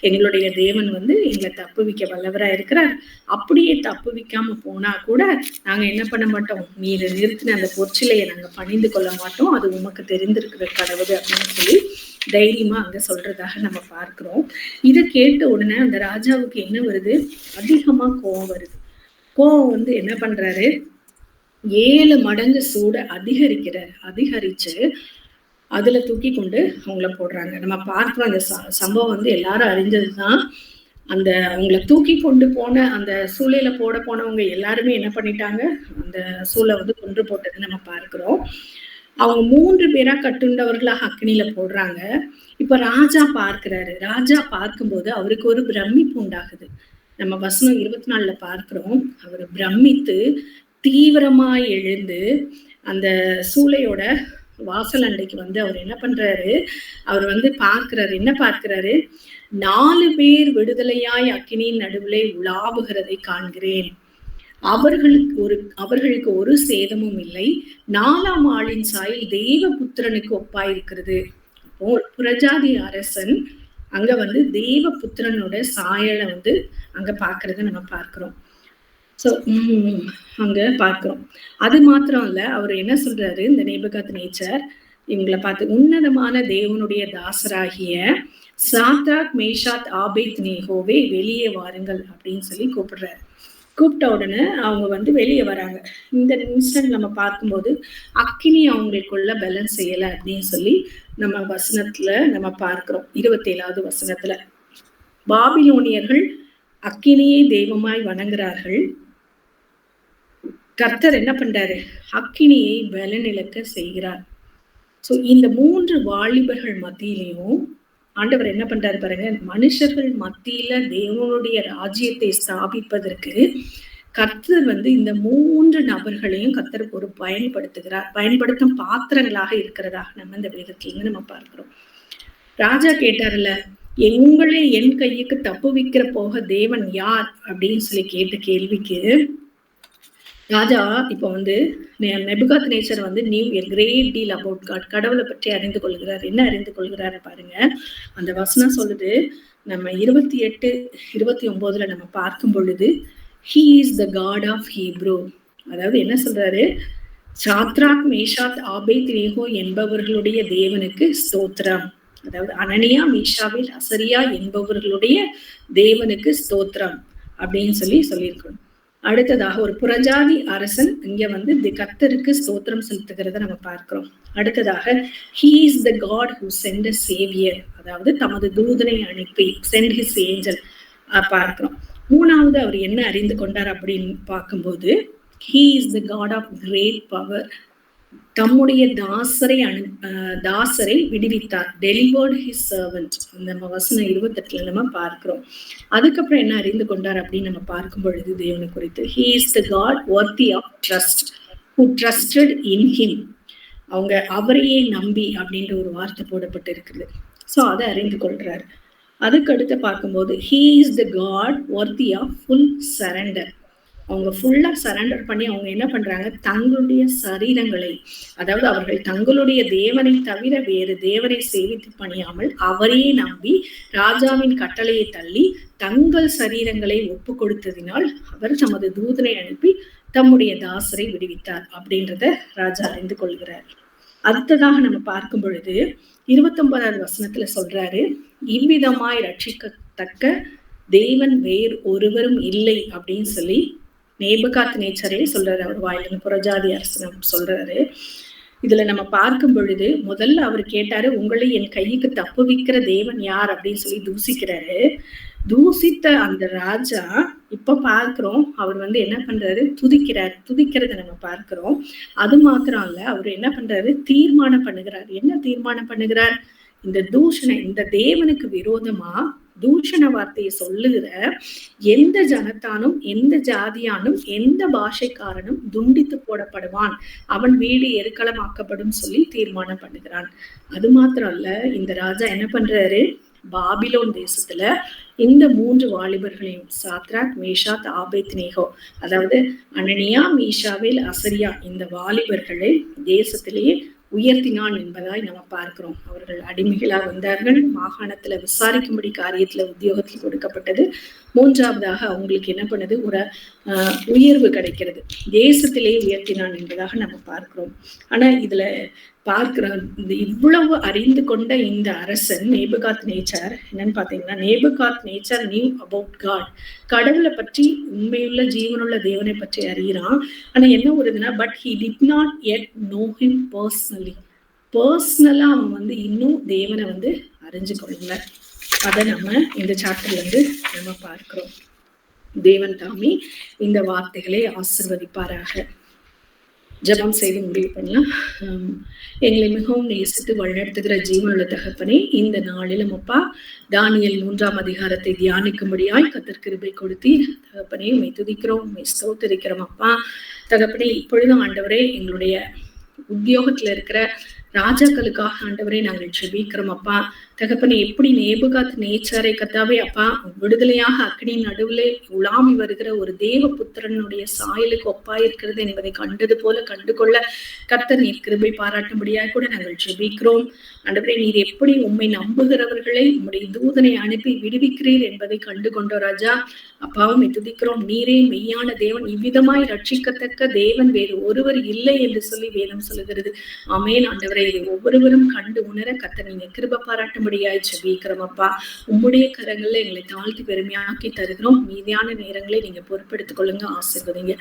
எங்களுடைய தேவன் வந்து எங்களை தப்புவிக்க வல்லவரா இருக்கிறார். அப்படியே தப்புவிக்காம போனா கூட நாங்க என்ன பண்ண மாட்டோம், நீர் நிறுத்தின அந்த பொற்சிலையை நாங்க பணிந்து கொள்ள மாட்டோம், அது உமக்கு தெரிந்திருக்கிற கடவுள் அப்படின்னு சொல்லி தைரியமா அங்க சொல்றதாக நம்ம பார்க்கிறோம். இதை கேட்ட உடனே அந்த ராஜாவுக்கு என்ன வருது, அதிகமா கோபம் வருது. கோபம் வந்து என்ன பண்றாரு, 7 மடங்கு சூட அதிகரிச்சு அதுல தூக்கி கொண்டு அவங்கள போடுறாங்க. நம்ம பார்க்கிறோம், அந்த சம்பவம் வந்து எல்லாரும் அறிஞ்சதுதான். அந்த அவங்கள தூக்கி கொண்டு போன அந்த சூளையில போனவங்க எல்லாருமே என்ன பண்ணிட்டாங்க, அந்த சூளை வந்து கொன்று போட்டது நம்ம பார்க்கிறோம். அவங்க 3 பேரா கட்டுண்டவர்களாக அக்னியில போடுறாங்க. இப்ப ராஜா பார்க்கிறாரு. ராஜா பார்க்கும்போது அவருக்கு ஒரு பிரமிப்பு உண்டாகுது. நம்ம வசனம் 24ல பார்க்கிறோம், அவர் பிரமித்து தீவிரமாய் எழுந்து அந்த சூளையோட வாசல் அண்டைக்கு வந்து அவர் என்ன பண்றாரு, அவர் வந்து பார்க்கிறாரு. என்ன பார்க்கிறாரு, 4 பேர் விடுதலையாய் அக்கினியின் நடுவிலே உலாவுகிறதை காண்கிறேன். அவர்களுக்கு ஒரு சேதமும் இல்லை. 4ஆம் ஆளின் சாயல் தேவபுத்திரனுக்கு ஒப்பாயிருக்கிறது. அப்போ புறஜாதி அரசன் அங்க வந்து தேவபுத்திரனோட சாயலை வந்து அங்க பாக்குறத நம்ம பார்க்கிறோம். சோ அங்க பார்க்கிறோம். அது மாத்திரம் இல்ல, அவர் என்ன சொல்றாரு, இந்த நேபுகாத்நேச்சார் இவங்களை பார்த்து, உன்னதமான தேவனுடைய தாசராகிய சாத்ராக் மேஷாக் ஆபேத்நேகோவே வெளியே வாருங்கள் அப்படின்னு சொல்லி கூப்பிடுறாரு. கூப்பிட்ட உடனே அவங்க வந்து வெளியே வராங்க. இந்த இன்ஸ்டன்ட் நம்ம பார்க்கும்போது அக்கினி அவங்களுக்குள்ள பேலன்ஸ் செய்யல அப்படின்னு சொல்லி நம்ம வசனத்துல நம்ம பார்க்கிறோம். 27வது வசனத்துல, பாபிலோனியர்கள் அக்கினியை தெய்வமாய் வணங்குறார்கள், கர்த்தர் என்ன பண்றாரு, அக்கினியை பலனிழக்க செய்கிறார். சோ இந்த 3 வாலிபர்கள் மத்தியிலையும் ஆண்டவர் என்ன பண்றாரு பாருங்க, மனுஷர்கள் மத்தியில தேவனுடைய ராஜ்யத்தை ஸ்தாபிப்பதற்கு கர்த்தர் வந்து இந்த 3 நபர்களையும் கர்த்தருக்கு ஒரு பயன்படுத்தும் பாத்திரங்களாக இருக்கிறதாக நம்ம இந்த வேதத்துல நம்ம பார்க்கிறோம். ராஜா கேட்டார்ல, உங்களை என் கைக்கு தப்புவிக்கிற போக தேவன் யார் அப்படின்னு சொல்லி கேட்ட கேள்விக்கு ராஜா இப்போ வந்து நெபுகாத் நேச்சர் வந்து knew a great deal about God, கடவுளை பற்றி அறிந்து கொள்கிறார். என்ன அறிந்து கொள்கிறாரு பாருங்க, அந்த வசனம் சொல்லுது. நம்ம 28, 29 நம்ம பார்க்கும் பொழுது, he is the God of Hebrew. அதாவது என்ன சொல்றாரு, சாத்ராக் மேஷாத் ஆபேத்நேகோ என்பவர்களுடைய தேவனுக்கு ஸ்தோத்திரம். அதாவது அனனியா மீஷாவில் அசரியா என்பவர்களுடைய தேவனுக்கு ஸ்தோத்திரம் அப்படின்னு சொல்லியிருக்கணும். அடுத்ததாக ஒரு புறஜாதி அரசன் இங்க வந்து கர்த்தருக்கு ஸ்தோத்திரம் செலுத்துகிறத நம்ம பார்க்கிறோம். அடுத்ததாக he is the God who sent a savior, அதாவது தமது தூதனை அனுப்பி send his angel பார்க்கிறோம். மூணாவது அவர் என்ன அறிந்து கொண்டார் அப்படின்னு பார்க்கும்போது, he is the God of great power, தம்முடைய தாசரை விடுவித்தார், டெலிவர்ட் ஹிஸ் சர்வன்ட். நம்ம வசனம் 28 நம்ம பார்க்கிறோம். அதுக்கப்புறம் என்ன அறிந்து கொண்டார் அப்படின்னு நம்ம பார்க்கும் பொழுது தேவனை குறித்து, he is the God worthy of trust, who trusted in him. அவங்க அவரையே நம்பி அப்படின்ற ஒரு வார்த்தை போடப்பட்டு இருக்குது. சோ அதை அறிந்து கொள்றாரு. அதுக்கு அடுத்து பார்க்கும்போது he is the God worthy of full surrender. அவங்க ஃபுல்லா சரண்டர் பண்ணி அவங்க என்ன பண்றாங்க, தங்களுடைய சரீரங்களை, அதாவது அவர்கள் தங்களுடைய தேவனை தவிர வேறு தேவனை சேவித்து பணியாமல் அவரையே நம்பி ராஜாவின் கட்டளையை தள்ளி தங்கள் சரீரங்களை ஒப்பு கொடுத்ததினால் அவர் தமது தூதனை அனுப்பி தம்முடைய தாசரை விடுவித்தார் அப்படின்றத ராஜா அறிந்து கொள்கிறார். அடுத்ததாக நம்ம பார்க்கும் பொழுது 29வது வசனத்துல சொல்றாரு, இவ்விதமாய் ரட்சிக்கத்தக்க தேவன் வேறு ஒருவரும் இல்லை அப்படின்னு சொல்லி நேபுகாத் நேச்சரே சொல்றாரு. அவர் வாயிலிருந்து புறஜாதி அரசன் சொல்றாரு. இதுல நம்ம பார்க்கும் பொழுது முதல்ல அவர் கேட்டாரு, உங்களை என் கைக்கு தப்புவிக்கிற தேவன் யார் அப்படின்னு சொல்லி தூசிக்கிறாரு. தூசித்த அந்த ராஜா இப்ப பார்க்கிறோம் அவர் வந்து என்ன பண்றாரு, துதிக்கிறத நம்ம பார்க்கிறோம். அது மாத்திரம் இல்ல, அவர் என்ன பண்றாரு, தீர்மானம் பண்ணுகிறார். என்ன தீர்மானம் பண்ணுகிறார், இந்த தேவனுக்கு விரோதமா தூஷண வார்த்தையை சொல்லுகிற எந்த ஜனத்தானும் எந்த ஜாதியானும் எந்த பாஷைக்காரனும் துண்டித்து போடப்படுவான், அவன் வீடு எருக்களமாக்கப்படும் சொல்லி தீர்மானம் பண்ணுகிறான். அது மாத்திரம் அல்ல, இந்த ராஜா என்ன பண்றாரு, பாபிலோன் தேசத்துல இந்த 3 வாலிபர்களையும் சாத்ராக் மேஷாத் ஆபேத்நேகோ, அதாவது அனனியா மீஷாவேல் அசரியா, இந்த வாலிபர்களை தேசத்திலேயே உயர்த்தினான் என்பதாய் நம்ம பார்க்கிறோம். அவர்கள் அடிமைகளா வந்தார்கள். மாகாணத்துல விசாரிக்கும்படி காரியத்துல உத்தியோகத்தில் கொடுக்கப்பட்டது. மூன்றாவதாக அவங்களுக்கு என்ன பண்ணுது, ஒரு உயர்வு கிடைக்கிறது. தேசத்திலேயே உயர்த்தினான் என்பதாக நம்ம பார்க்கிறோம். ஆனா இதுல பார்க்கிற இவ்வளவு அறிந்து கொண்ட இந்த அரசன் நேபுகாத் நேச்சர் என்னன்னு பாத்தீங்கன்னா, நேபுகாத் நேச்சர் நியூ அபவுட் காட், கடவுளை பற்றி, உண்மையுள்ள ஜீவனுள்ள தேவனை பற்றி அறிகிறான். ஆனா என்ன வருதுன்னா, but he did not yet know him personally. பர்சனலா அவன் வந்து இன்னும் தேவனை வந்து அறிஞ்சு கொள்ளல. அதை நம்ம இந்த சாப்டர்ல இருந்து நம்ம பார்க்கிறோம். தேவன் தாமே இந்த வார்த்தைகளை ஆசீர்வதிப்பாராக. ஜெபம் செய்து முடிவு பண்ணலாம். எங்களை மிகவும் நேசித்து வழிநடத்துகிற ஜீவனுள்ள தகப்பனே, இந்த நாளிலும் அப்பா தானியேல் 3ஆம் அதிகாரத்தை தியானிக்கும்படியாய் கர்த்தர் கிருபை கொடுத்தீர். தகப்பனே உம்மை துதிக்கிறோம், உம்மை ஸ்தோத்திரிக்கிறோம் அப்பா. தகப்பனே இப்பொழுதும் ஆண்டவரே எங்களுடைய உத்தியோகத்துல இருக்கிற ராஜாக்களுக்காக ஆண்டவரே நாங்கள் ஜெபிக்கிறோம் அப்பா. தகப்பனே எப்படி நேபுகாத் நேச்சரை கர்த்தாவே அப்பா விடுதலையாக அக்னியின் நடுவிலே உலாமி வருகிற ஒரு தேவ புத்திரனுடைய சாயலுக்கு ஒப்பாயிருக்கிறது என்பதை கண்டது போல கண்டுகொள்ள கர்த்தர் நீர் கிருபை பாராட்டும்படியாக கூட நாங்கள் ஜெபிக்கிறோம். ஆண்டவரே நீர் எப்படி உம்மை நம்புகிறவர்களை உம்முடைய தூதனை அனுப்பி விடுவிக்கிறீர் என்பதை கண்டு கொண்டோம் ராஜா. அப்பாவும் துதிக்கிறோம். நீரே மெய்யான தேவன், இவ்விதமாய் ரட்சிக்கத்தக்க தேவன் வேறு ஒருவர் இல்லை என்று சொல்லி வேதம் சொல்லுகிறது. ஆமென். ஆண்டவரே இதை ஒவ்வொருவரும் கண்டு உணர கர்த்தர் நீங்க கிருபை பாராட்டும்படியாய் ஜெபிக்கிறோம் அப்பா. உம்முடைய கரங்கள்ல எங்களை தாழ்த்தி பெருமையாக்கி தருகிறோம். மீதியான நேரங்களை நீங்க பொறுப்பெடுத்துக் கொள்ளுங்க, ஆசீர்வதிங்க.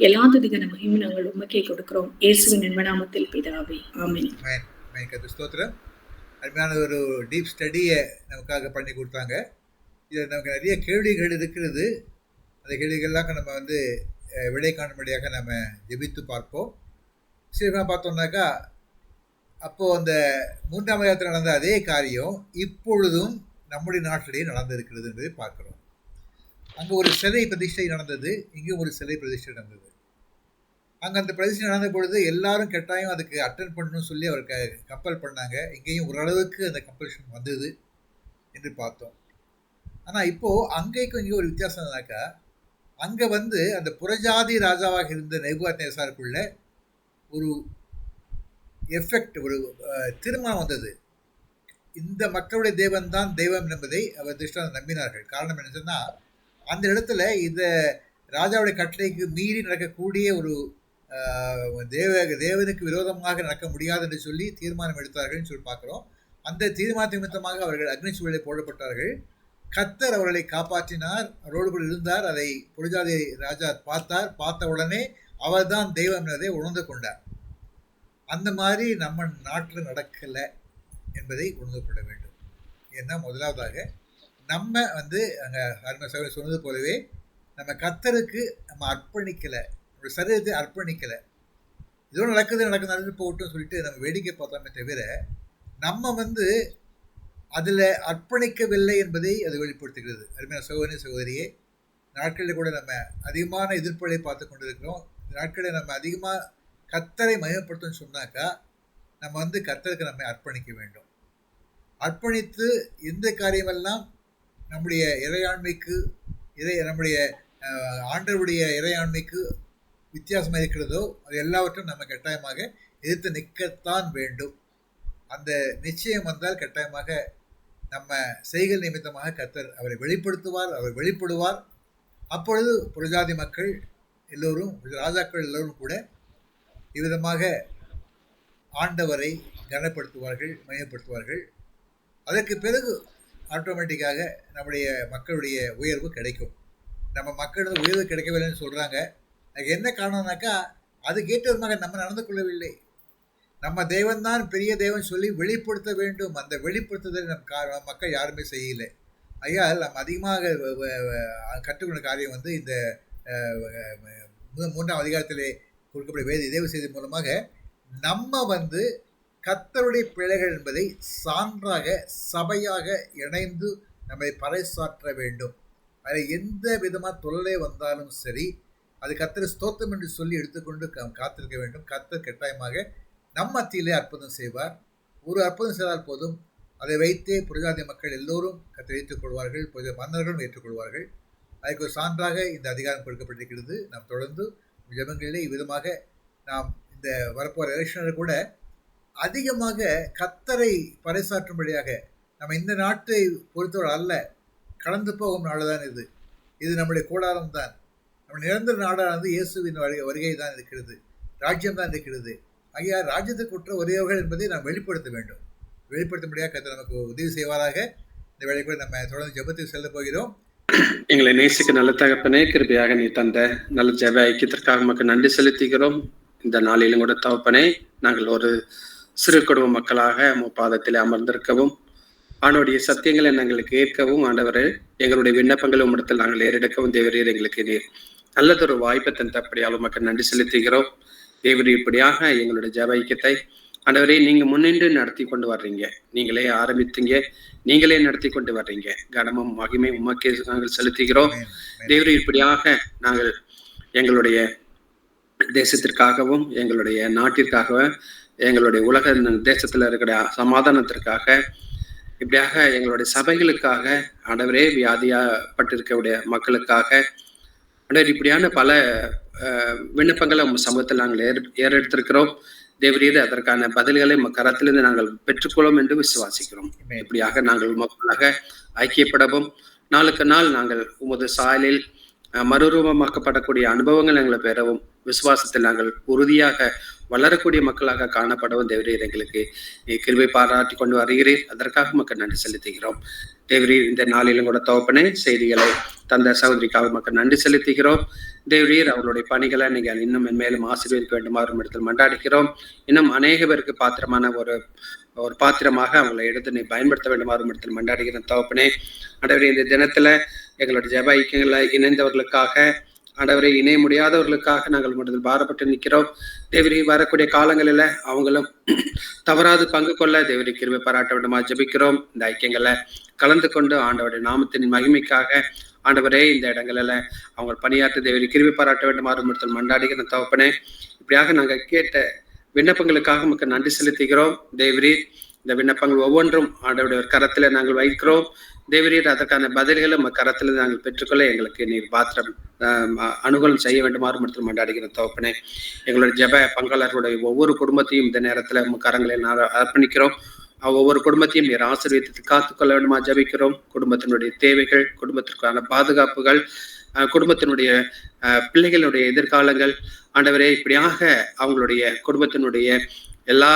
எல்லா துதிக மகிமையும் நாங்கள் உமக்கே கொடுக்கிறோம். இயேசுவின் நாமத்தில் பிதாவே, ஆமென். ஸ்தோத்திரம். அருமையான ஒரு டீப் ஸ்டடியை நமக்காக பண்ணி கொடுத்தாங்க. இதில் நமக்கு நிறைய கேள்விகள் இருக்கிறது. அந்த கேள்விகள்லாம் நம்ம வந்து விடை காணும்படியாக நம்ம ஜெபித்து பார்ப்போம். சீக்கிரமாக பார்த்தோம்னாக்கா, அப்போது அந்த 3ஆம் அதிகாரத்தில் நடந்த அதே காரியம் இப்பொழுதும் நம்முடைய நாட்டிலேயே நடந்திருக்கிறது என்பதை பார்க்கிறோம். அங்கே ஒரு சிலை பிரதிஷ்டை நடந்தது, இங்கேயும் ஒரு சிலை பிரதிஷ்டை நடந்தது. அங்கே அந்த பிரதிஷ்டை நடந்த பொழுது எல்லாரும் கட்டாயம் அதுக்கு அட்டன் பண்ணணும்னு சொல்லி அவர் கம்பல் பண்ணாங்க. இங்கேயும் ஓரளவுக்கு அந்த கம்பல்ஷன் வந்தது என்று பார்த்தோம். ஆனால் இப்போது அங்கேயும் இங்கே ஒரு வித்தியாசம்னாக்கா, அங்கே வந்து அந்த புறஜாதி ராஜாவாக இருந்த நேபுகாத்நேச்சாருக்குள்ள ஒரு எஃபெக்ட், ஒரு தீர்மானம் வந்தது. இந்த மக்களுடைய தேவன் தான் தெய்வம் என்பதை அவர் திருஷ்டாந்தம் நம்பினார்கள். காரணம் என்ன சொன்னால், அந்த இடத்துல இந்த ராஜாவுடைய கட்டளைக்கு மீறி நடக்கக்கூடிய ஒரு தேவனுக்கு விரோதமாக நடக்க முடியாது என்று சொல்லி தீர்மானம் எடுத்தார்கள் சொல்லி பார்க்குறோம். அந்த தீர்மானத்தின் நிமித்தமாக அவர்கள் அக்னி சூழலை போடப்பட்டார்கள். கர்த்தர் அவர்களை காப்பாற்றினார், அவரோடு கூட இருந்தார். அதை புறஜாதி ராஜா பார்த்தார். பார்த்த உடனே அவர் தான் தெய்வம் என்பதை உணர்ந்து கொண்டார். அந்த மாதிரி நம்ம நாட்டில் நடக்கலை என்பதை உணர்ந்து கொள்ள வேண்டும். ஏன்னா முதலாவதாக நம்ம வந்து அங்கே அருமை சகோதரர் சொன்னது போலவே நம்ம கர்த்தருக்கு நம்ம அர்ப்பணிக்கலை, ஒரு சரீரத்தை அர்ப்பணிக்கலை. இதோ நடக்குது போகட்டும் சொல்லிட்டு நம்ம வேடிக்கை பார்த்தோமே தவிர நம்ம வந்து அதில் அர்ப்பணிக்கவில்லை என்பதை அது வெளிப்படுத்துகிறது. அருமையான சகோதரி சகோதரியே, நாட்களில் கூட நம்ம அதிகமான எதிர்ப்புகளை பார்த்து கொண்டிருக்கிறோம். இந்த நாட்களில் நம்ம அதிகமாக கர்த்தரை மகிமைப்படுத்தணும்னு சொன்னாக்கா நம்ம வந்து கர்த்தருக்கு நம்ம அர்ப்பணிக்க வேண்டும். அர்ப்பணித்து எந்த காரியமெல்லாம் நம்முடைய இறையாண்மைக்கு நம்முடைய ஆண்டவருடைய இறையாண்மைக்கு வித்தியாசமாக இருக்கிறதோ அது எல்லாவற்றும் நம்ம கட்டாயமாக எதிர்த்து நிற்கத்தான் வேண்டும். அந்த நிச்சயம் வந்தால் கட்டாயமாக நம்ம செய்கள் நிமித்தமாக கர்த்தர் அவரை வெளிப்படுத்துவார், அவர் வெளிப்படுவார். அப்பொழுது புறஜாதி மக்கள் எல்லோரும், ராஜாக்கள் எல்லோரும் கூட இவ்விதமாக ஆண்டவரை கனப்படுத்துவார்கள், மையப்படுத்துவார்கள். அதற்கு பிறகு ஆட்டோமேட்டிக்காக நம்முடைய மக்களுடைய உயர்வு கிடைக்கும். நம்ம மக்களுடைய உயர்வு கிடைக்கவில்லைன்னு சொல்கிறாங்க. அதுக்கு என்ன காரணம்னாக்கா, அதுக்கு ஏற்ற விதமாக நம்ம நடந்து கொள்ளவில்லை. நம்ம தெய்வம் தான் பெரிய தெய்வம் சொல்லி வெளிப்படுத்த வேண்டும். அந்த வெளிப்படுத்துதல் நம்ம மக்கள் யாருமே செய்யலை. ஐயால் நம்ம அதிகமாக கற்றுக்கொண்ட காரியம் வந்து இந்த 3ஆம் அதிகாரத்திலே கொடுக்கப்பட்ட வேத இதேவ செய்தி மூலமாக நம்ம வந்து கர்த்தருடைய பிள்ளைகள் என்பதை சான்றாக சபையாக இணைந்து நம்மை பறைசாற்ற வேண்டும். அதில் எந்த விதமாக தொல்லை வந்தாலும் சரி, அது கர்த்தர் ஸ்தோத்திரம் என்று சொல்லி எடுத்துக்கொண்டு காத்திருக்க வேண்டும். கர்த்தர் கட்டாயமாக நம் மத்தியிலே அற்புதம் செய்வார். ஒரு அற்புதம் செய்தால் போதும், அதை வைத்தே புறஜாதி மக்கள் எல்லோரும் கர்த்தரை ஏற்றுக்கொள்வார்கள், மன்னர்களும் ஏற்றுக்கொள்வார்கள். அதுக்கு ஒரு சான்றாக இந்த அதிகாரம் கொடுக்கப்பட்டிருக்கிறது. நாம் தொடர்ந்து ஜெபங்களிலே இவ்விதமாக நாம் இந்த வரப்போகிற எலெக்ஷனில் கூட அதிகமாக கர்த்தரை பறைசாற்றும்படியாக, நம்ம இந்த நாட்டை பொறுத்தவரை அல்ல, கடந்து போகும் நாடு தான் இது. இது நம்முடைய கூடாரம் தான். நம்ம நிரந்தர நாடானது இயேசுவின் வருகை தான் இருக்கிறது, ராஜ்யம் தான் இருக்கிறது. ஆகிய ராஜ்யத்துக்கு உற்ற உரியவர்கள் என்பதை நாம் வெளிப்படுத்த வேண்டும். வெளிப்படுத்த முடியாத கர்த்தர் நமக்கு உதவி செய்வாராக. இந்த வேலை கூட நம்ம தொடர்ந்து ஜெபத்தில் செல்ல போகிறோம். எங்களை நேசிக்க நல்ல தகப்பனே, கிருபையாக நீ தந்த நல்ல ஜெப ஐக்கியத்திற்காக நமக்கு நன்றி செலுத்துகிறோம். இந்த நாளிலும் கூட தகப்பனே, நாங்கள் ஒரு சிறு குடும்ப மக்களாக பாதத்தில் அமர்ந்திருக்கவும், ஆண்டவருடைய சத்தியங்களை நாங்கள் கேட்கவும், ஆண்டவரே எங்களுடைய விண்ணப்பங்களை உம்மிடத்தில் நாங்கள் ஏறெடுக்கவும் தேவரீர் எங்களுக்கு நீர் நல்லதொரு வாய்ப்பை தந்தபடியால் உமக்கு நன்றி செலுத்துகிறோம். தேவரீர் இப்படியாக எங்களுடைய ஜெப ஐக்கியத்தை ஆண்டவரே நீங்க முன்னின்று நடத்தி கொண்டு வர்றீங்க. நீங்களே ஆரம்பித்தீங்க, நீங்களே நடத்தி கொண்டு வர்றீங்க. கனமும் மகிமை உமக்கே நாங்கள் செலுத்துகிறோம். தேவரீர் இப்படியாக நாங்கள் எங்களுடைய தேசத்திற்காகவும், எங்களுடைய நாட்டிற்காகவும், எங்களுடைய உலக தேசத்துல இருக்கிற சமாதானத்திற்காக, இப்படியாக எங்களுடைய சபைகளுக்காக, ஆண்டவரே வியாதியாப்பட்டிருக்கக்கூடிய மக்களுக்காக, ஆண்டவர் இப்படியான பல விண்ணப்பங்களை உங்க சமூகத்தில் நாங்கள் ஏறெடுத்திருக்கிறோம். தேவரீர் அதற்கான பதில்களை கரத்திலிருந்து நாங்கள் பெற்றுக்கொள்ளும் என்று விசுவாசிக்கிறோம். இப்படியாக நாங்கள் மக்களாக ஐக்கியப்படவும், நாளுக்கு நாள் நாங்கள் உமது சாயலில் மறுரூபமாக்கப்படக்கூடிய அனுபவங்கள் எங்களை பெறவும், விசுவாசத்தில் நாங்கள் உறுதியாக வளரக்கூடிய மக்களாக காணப்படவும் தேவரீர் எங்களுக்கு கிருபை பாராட்டி கொண்டு வருகிறீர். அதற்காக மக்கள் நன்றி செலுத்துகிறோம். தேவரீர் இந்த நாளிலும் கூட தகப்பனே செய்திகளை தந்த சகோதரிக்காக மக்கள் நன்றி செலுத்துகிறோம். தேவரீர் அவர்களுடைய பணிகளை நீங்கள் இன்னும் மேலும் ஆசீர்வதிக்க வேண்டுமாறு இடத்தில் மன்றாடுகிறோம். இன்னும் அநேக பேருக்கு பாத்திரமான ஒரு பாத்திரமாக அவங்களை எடுத்து நீ பயன்படுத்த வேண்டுமாறு இடத்தில் மன்றாடுகிற தகப்பனே, ஆண்டவரே இந்த தினத்துல எங்களுடைய ஜெப ஐக்கியங்களை இணைந்தவர்களுக்காக, ஆண்டவரை இணைய முடியாதவர்களுக்காக நாங்கள் முதலில் பாரப்பட்டு நிற்கிறோம். தேவரி வரக்கூடிய காலங்களில் அவங்களும் தவறாது பங்கு கொள்ள தேவரி கிருபை பாராட்ட வேண்டுமா ஜெபிக்கிறோம். இந்த ஐக்கியங்களை கலந்து கொண்டு ஆண்டவருடைய நாமத்தின் மகிமைக்காக ஆண்டவரே இந்த இடங்களில் அவங்க பணியாற்ற தேவரி கிருபை பாராட்ட வேண்டுமாறு மண்டாடுகிற தகப்பனே, இப்படியாக நாங்கள் கேட்ட விண்ணப்பங்களுக்காக நமக்கு நன்றி செலுத்துகிறோம். தேவரி இந்த விண்ணப்பங்கள் ஒவ்வொன்றும் ஆண்டவருடைய ஒரு கரத்துல நாங்கள் வைக்கிறோம். தேவரீர் அதற்கான பதில்களை நம்ம கரத்துல நாங்கள் பெற்றுக்கொள்ள எங்களுக்கு நீர் பாத்திரம் அனுகூலம் செய்ய வேண்டுமாறு மட்டும் மண்டாடுகிற தகப்பனே. எங்களுடைய ஜெப பங்காளர்களுடைய ஒவ்வொரு குடும்பத்தையும் இந்த நேரத்துல நம்ம கரங்களை அர்ப்பணிக்கிறோம். ஒவ்வொரு குடும்பத்தையும் நீர் ஆசீர்வதித்து காத்துக்கொள்ள வேண்டுமா ஜெபிக்கிறோம். குடும்பத்தினுடைய தேவைகள், குடும்பத்திற்கான பாதுகாப்புகள், குடும்பத்தினுடைய பிள்ளைகளுடைய எதிர்காலங்கள் ஆண்டவரே, இப்படியாக அவங்களுடைய குடும்பத்தினுடைய எல்லா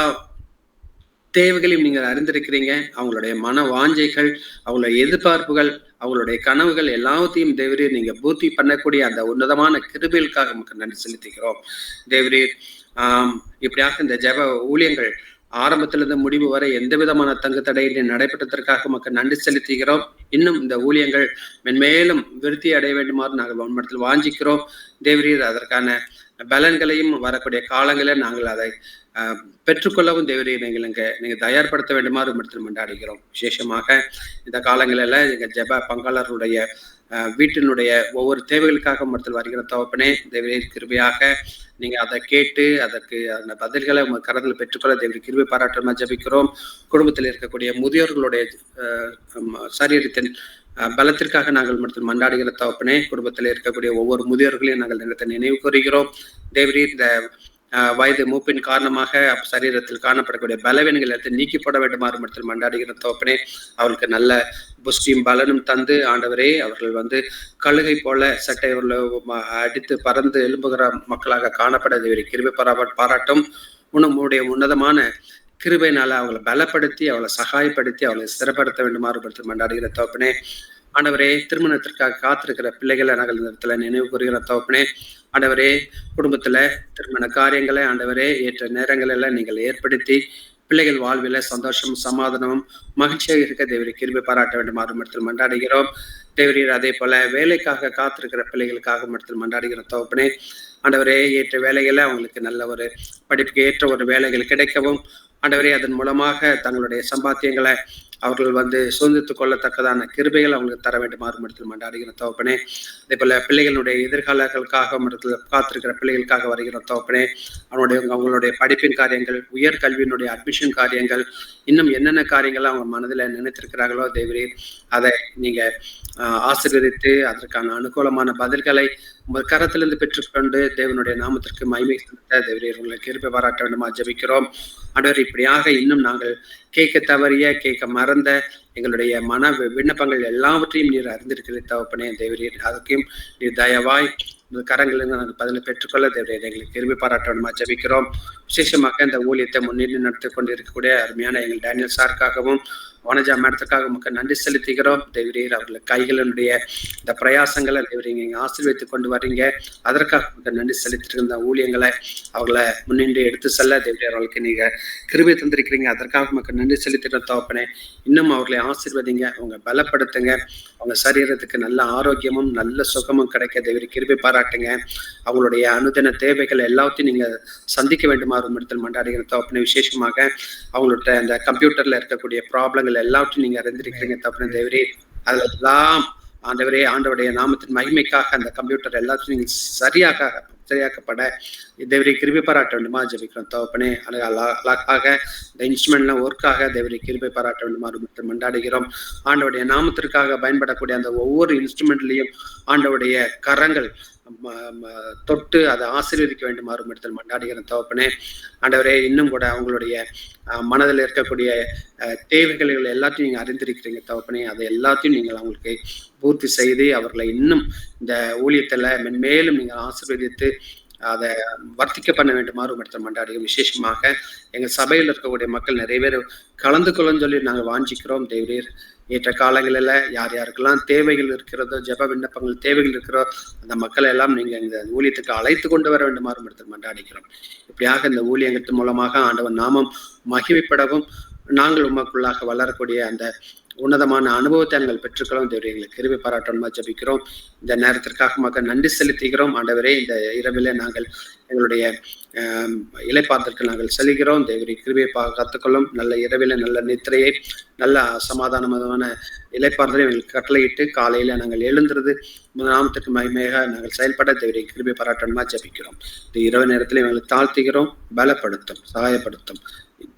தேவைகளையும் நீங்கள் அறிந்திருக்கிறீங்க. அவங்களுடைய மன வாஞ்சைகள், அவங்களுடைய எதிர்பார்ப்புகள், அவங்களுடைய கனவுகள் எல்லாத்தையும் தேவரீர் நீங்க பூர்த்தி பண்ணக்கூடிய அந்த உன்னதமான கிருபைகளுக்காக நமக்கு நன்றி செலுத்துகிறோம். தேவரீர் இப்படியாக இந்த ஜெப ஊழியங்கள் ஆரம்பத்திலிருந்து முடிவு வரை எந்த விதமான தங்கு தடையின்றி நடைபெற்றதற்காக நமக்கு நன்றி செலுத்துகிறோம். இன்னும் இந்த ஊழியங்கள் மென்மேலும் விருத்தி அடைய வேண்டுமாறு நாங்கள் வன்மடத்தில் வாஞ்சிக்கிறோம். தேவரீர் அதற்கான பலன்களையும் வரக்கூடிய காலங்களில் நாங்கள் அதை பெற்றுக்கொள்ளவும் தேவரீர் நீங்க தயார்படுத்த வேண்டுமாறு இடத்தில் மண்டாடுகிறோம். விசேஷமாக இந்த காலங்களில் எங்க ஜெப பங்காளர்களுடைய வீட்டினுடைய ஒவ்வொரு தேவைகளுக்காக மரத்தில் வருகிற தகப்பனே, தேவரீர் கிருபையாக நீங்க அதை கேட்டு அதற்கு அந்த பதில்களை உங்க கரத்தில் பெற்றுக்கொள்ள தேவரீர் கிருபை பாராட்டமா ஜெபிக்கிறோம். குடும்பத்தில் இருக்கக்கூடிய முதியோர்களுடைய சரீரத்தின் பலத்திற்காக நாங்கள் மரத்தில் மண்டாடுகிற தகப்பனே, குடும்பத்தில் இருக்கக்கூடிய ஒவ்வொரு முதியோர்களையும் நாங்கள் நிலத்தை நினைவு கூறுகிறோம். தேவரீர் இந்த வயது மூப்பின் காரணமாக சரீரத்தில் காணப்படக்கூடிய பலவீனங்கள் எடுத்து நீக்கப்பட வேண்டுமாறு மரத்தில் மண்டாடுகிற தகப்பனே, அவர்களுக்கு நல்ல புஷ்டியும் பலனும் தந்து ஆண்டவரே, அவர்கள் கழுகை போல சட்டை அடித்து பறந்து எழும்புகிற மக்களாக காணப்பட தேவரீர் கிருபை பாராட்டும். உன்னுடைய உன்னதமான கிருபையினால அவங்களை பலப்படுத்தி, அவளை சகாயப்படுத்தி, அவளை சிறப்படுத்த வேண்டுமாறு மரத்தில் மண்டாடுகிற தகப்பனே. ஆண்டவரே, திருமணத்திற்காக காத்திருக்கிற பிள்ளைகளை நாங்கள் இந்த இடத்துல நினைவு கூறுகிற தகப்பனே. ஆண்டவரே, குடும்பத்துல திருமண காரியங்களை ஆண்டவரே ஏற்ற நேரங்கள் எல்லாம் நீங்கள் ஏற்படுத்தி பிள்ளைகள் வாழ்வில சந்தோஷம், சமாதானமும் மகிழ்ச்சியாக இருக்க தேவரீர் கிருபை பாராட்ட வேண்டுமாறு இடத்தில் மண்டாடுகிறோம். தேவரீர் அதே போல வேலைக்காக காத்திருக்கிற பிள்ளைகளுக்காக இடத்தில் மண்டாடுகிற தகப்பனே. ஆண்டவரே, ஏற்ற வேலைகளை அவங்களுக்கு நல்ல ஒரு படிப்புக்கு ஏற்ற ஒரு வேலைகள் கிடைக்கவும் ஆண்டவரே, அதன் மூலமாக தங்களுடைய சம்பாத்தியங்களை அவர்கள் சுதந்திரத்துக் கொள்ளத்தக்கதான கிருபைகள் அவங்களுக்கு தர வேண்டுமாறு இடத்தில் மண்டாடுகிற தகப்பனே. அதே போல பிள்ளைகளுடைய எதிர்காலங்களுக்காக இடத்துல காத்திருக்கிற பிள்ளைகளுக்காக வருகிற தகப்பனே. அவங்களுடைய படிப்பின் காரியங்கள், உயர்கல்வியினுடைய அட்மிஷன் காரியங்கள், இன்னும் என்னென்ன காரியங்கள் அவங்க மனதில் நினைத்திருக்கிறார்களோ தேவரீர் அதை நீங்க ஆசீர்வதித்து அதற்கான அனுகூலமான பதில்களை உங்கள் கரத்திலிருந்து பெற்றுக்கொண்டு தேவனுடைய நாமத்திற்கு மகிமை செலுத்த தேவரீர் உங்களை கிருபை பாராட்ட வேண்டுமா ஜெபிக்கிறோம். ஆண்டவர், இப்படியாக இன்னும் நாங்கள் கேட்க தவறிய, கேட்க மறந்த எங்களுடைய மன விண்ணப்பங்கள் எல்லாவற்றையும் நீர் அறிந்திருக்கிற தகப்பனே. தேவரீர் அதுக்கும் நீர் தயவாய் உங்கள் கரங்களிலிருந்து நாங்கள் பதிலை பெற்றுக்கொள்ள தேவரீர் எங்களுக்கு கிருபை பாராட்ட வேண்டுமா ஜெபிக்கிறோம். விசேஷமாக இந்த ஊழியத்தை முன்னின்று நடத்தி கொண்டு இருக்கக்கூடிய அருமையான எங்கள் டேனியல் சாருக்காகவும் வனஜா மேடத்துக்காக நமக்கு நன்றி செலுத்துகிறோம். தேவரீர் அவர்களுக்கு கைகளினுடைய இந்த பிரயாசங்களை தேவரீர் நீங்க ஆசீர்வதித்துக் கொண்டு வர்றீங்க. அதற்காக நன்றி செலுத்திருந்த ஊழியங்களை அவர்களை முன்னின்று எடுத்து செல்ல தேவரீர் அவர்களுக்கு நீங்க கிருபை தந்திருக்கிறீங்க. அதற்காக நமக்கு நன்றி செலுத்தின தகப்பனே. இன்னும் அவர்களை ஆசீர்வதிங்க, அவங்க பலப்படுத்துங்க, அவங்க சரீரத்துக்கு நல்ல ஆரோக்கியமும் நல்ல சுகமும் கிடைக்க தேவரீர் கிருபை பாராட்டுங்க. அவங்களுடைய அனுதின தேவைகள் எல்லாத்தையும் நீங்க சந்திக்க வேண்டுமாறு இடத்தில் மண்டாடுகிற தகப்பனே. விசேஷமாக அவங்களோட அந்த கம்ப்யூட்டர்ல இருக்கக்கூடிய ப்ராப்ளங்கள் எல்லாவற்றையும் நீங்க அறிந்திருக்கிறீங்க தகப்பனே. தேவரே அதெல்லாம் ஆண்டவரே, ஆண்டவருடைய நாமத்தின் மகிமைக்காக அந்த கம்ப்யூட்டர் எல்லாத்தையும் நீங்க சரியாக்கப்பட தேவரே கிருபை பாராட்ட வேண்டுமா ஜெபிக்கிறோம் தகப்பனே. அழகாக இந்த இன்ஸ்ட்ருமெண்ட்லாம் ஒர்க்காக தேவரே கிருபை பாராட்ட வேண்டுமா மண்டாடுகிறோம். ஆண்டவருடைய நாமத்திற்காக பயன்படக்கூடிய அந்த ஒவ்வொரு இன்ஸ்ட்ருமெண்ட்லையும் ஆண்டவருடைய கரங்கள் தொட்டு அதை ஆசீர்வதிக்க வேண்டுமாறு இடத்தில் மண்டாடுகிற தகப்பனே. ஆண்டவரே, இன்னும் கூட அவங்களுடைய மனதில் இருக்கக்கூடிய தேவைகள் எல்லாத்தையும் நீங்க அறிந்திருக்கிறீங்க தகப்பனே. அதை எல்லாத்தையும் நீங்கள் அவங்களுக்கு பூர்த்தி செய்து அவர்களை இன்னும் இந்த ஊழியத்துல மென்மேலும் நீங்கள் ஆசீர்வதித்து அதை வர்த்திக்க பண்ண வேண்டுமாறு இடத்தில் மண்டாடுகிறோம். விசேஷமாக எங்க சபையில் இருக்கக்கூடிய மக்கள் நிறைய பேர் கலந்து கொள்ளன்னு சொல்லி நாங்கள் வாஞ்சிக்கிறோம். தேவரீர் ஏற்ற காலங்களில் யார் யாருக்கெல்லாம் தேவைகள் இருக்கிறதோ, ஜெப விண்ணப்பங்கள் தேவைகள் இருக்கிறோ, அந்த மக்களை எல்லாம் நீங்க இந்த ஊழியத்துக்கு அழைத்து கொண்டு வர வேண்டுமாறு இடத்தில் மண்டாடிக்கிறோம். இப்படியாக இந்த ஊழியத்தின் மூலமாக ஆண்டவன் நாமம் மகிமைப்படவும் நாங்கள் உமக்குள்ளாக வளரக்கூடிய அந்த உன்னதமான அனுபவத்தை நாங்கள் பெற்றுக்கிறோம். தேவரே எங்களுக்கு கிருபை பாராட்டணுமா ஜெபிக்கிறோம். இந்த நேரத்திற்காக மக்கள் நன்றி செலுத்துகிறோம். ஆண்டவரே, இந்த இரவிலே நாங்கள் எங்களுடைய இளைப்பாறுதலுக்கு நாங்கள் செல்கிறோம். தேவரே கிருபையை கற்றுக்கொள்ளும். நல்ல இரவில நல்ல நித்திரையை, நல்ல சமாதானமான இளைப்பாறுதலை எங்களுக்கு கட்டளையிட்டு காலையில நாங்கள் எழுந்துறது நாமத்துக்கு மகிமையாக நாங்கள் செயல்பட தேவரே கிருபை பாராட்டணுமா ஜெபிக்கிறோம். இந்த இரவு நேரத்தில் எங்களுக்கு தாழ்த்துகிறோம். பலப்படுத்தும், சகாயப்படுத்தும்.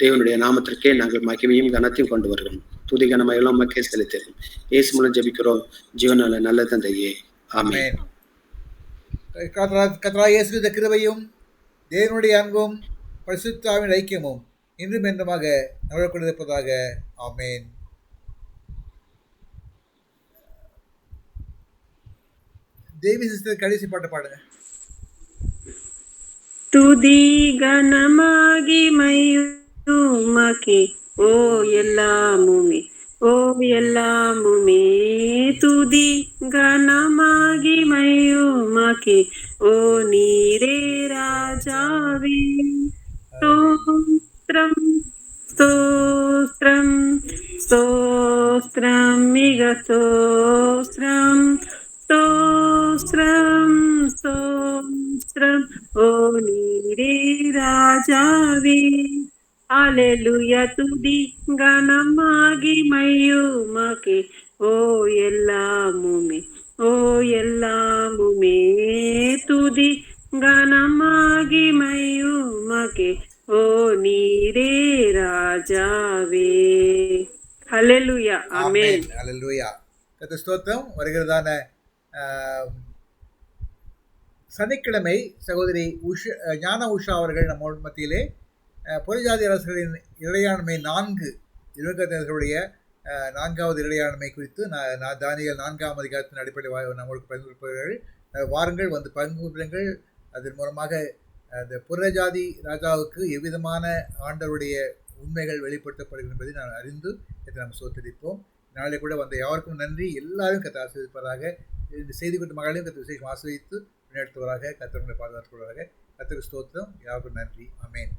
தேவனுடைய நாமத்திற்கே நாங்கள் மகிமையும் கனத்தையும் கொண்டு வருகிறோம். துதி கனமையெல்லாம் மக்கே செலுத்திடும். இயேசு மூலம் ஜெபிக்கிறோம் ஜீவனால நல்ல தந்தையே, ஆமென். கர்த்தராகிய இயேசு கிறிஸ்துவின் கிருபையும் தேவனுடைய அன்பும் பரிசுத்த ஆவியின் ஐக்கியமும் இன்றும் என்றுமாக நம்மளோடு கூட இருப்பதாக. ஆமென். தேவி சிஸ்டர் கடைசி பாட்டு பாடுங்க. துதி கனமாகிமையுமக்கே ஓ எல்லாமுமே, ஓ எல்லாமுமே. துதி கனமாகிமையுமக்கே ஓ நீரே ராஜாவே. ஸ்தோத்ரம் ஸ்தோத்ரம் ஸ்தோத்ரம் மிக ஸ்தோத்ரம் ஸ்தோத்ரம் ஸ்தோத்ரம் ஓ நீரே ராஜாவே. அல்லேலூயா. துதி கனமாகிமையுமக்கே ஓ எல்லாமுமே, ஓ எல்லாமுமே. துதி கனமாகிமையுமக்கே ஓ நீரே ராஜாவே. அல்லேலூயா. ஆமென். அல்லேலூயா. கர்த்தர் ஸ்தோத்திரம். வருகிறதான சனிக்கிழமை சகோதரி ஞான உஷா அவர்கள் நம்ம மத்தியிலே புறஜாதி அரசுகளின் இறையாண்மை 4 இருவருடைய 4வது இறையாண்மை குறித்து நான் தானியேல் 4ஆம் அதிகாரத்தின் அடிப்படையில் நம்மளுக்கு பரிந்துரைப்பார்கள். வாருங்கள், வந்து பங்குகள். அதன் மூலமாக அந்த புறஜாதி ராஜாவுக்கு எவ்விதமான ஆண்டவருடைய உண்மைகள் வெளிப்படுத்தப்படுகிறது என்பதை நான் அறிந்து இதை நாம் சோத்தரிப்போம். நாளை கூட வந்த யாருக்கும் நன்றி. எல்லாரும் கத்தை ஆசிரியப்பதாக. இந்த செய்தி கொண்ட மகளையும் கத்தை விசேஷம் ஆசிரியத்து நடத்துவதாக. கத்தவங்களை பாதுகாத்துக் கொள்வதாக. கத்தருக்கு ஸ்தோத்திரம். யாருக்கும் நன்றி. ஆமென்.